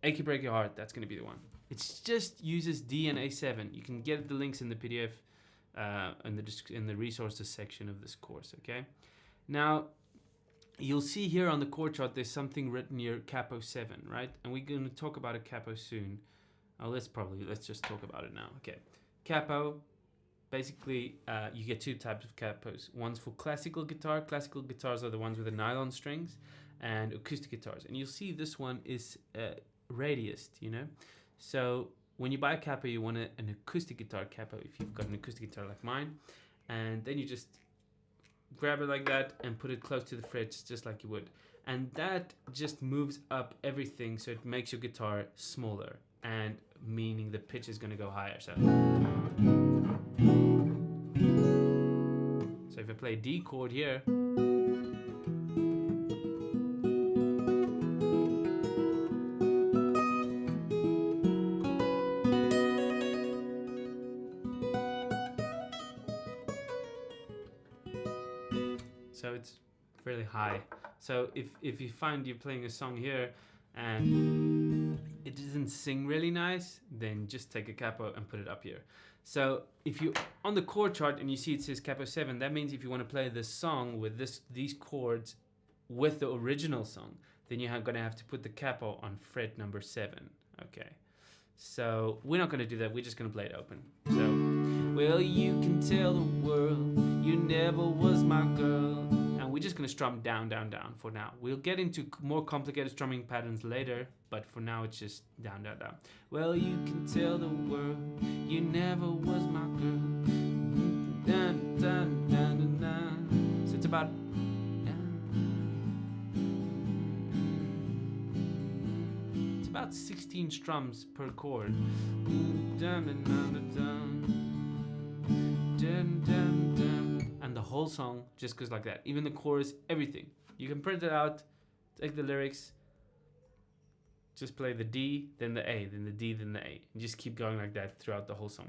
Achy Break Your Heart, that's going to be the one. It just uses D and A7. You can get the links in the PDF in the resources section of this course, okay? Now, you'll see here on the chord chart, there's something written here, capo 7, right? And we're going to talk about a capo soon. Let's just talk about it now. Okay, capo, basically you get two types of capos. One's for classical guitar. Classical guitars are the ones with the nylon strings, and acoustic guitars. And you'll see this one is radiused, you know? So when you buy a capo, you want an acoustic guitar capo if you've got an acoustic guitar like mine. And then you just grab it like that and put it close to the frets just like you would. And that just moves up everything, so it makes your guitar smaller, and meaning the pitch is going to go higher. So if I play D chord here, so it's fairly high. So if you find you're playing a song here and it doesn't sing really nice, then just take a capo and put it up here. So if you on the chord chart and you see it says capo 7, that means if you want to play this song with these chords with the original song, then you're going to have to put the capo on fret number 7. Okay, so we're not going to do that. We're just going to play it open. So, well, you can tell the world you never was my girl. And we're just going to strum down, down, down for now. We'll get into more complicated strumming patterns later, but for now it's just down, down, down. Well, you can tell the world you never was my girl. Dun, dun, dun, dun, dun. So it's about it's about 16 strums per chord. Dun, dun, dun, dun, dun. Dun, dun, dun. And the whole song just goes like that. Even the chorus, everything. You can print it out, take the lyrics, just play the D, then the A, then the D, then the A. And just keep going like that throughout the whole song.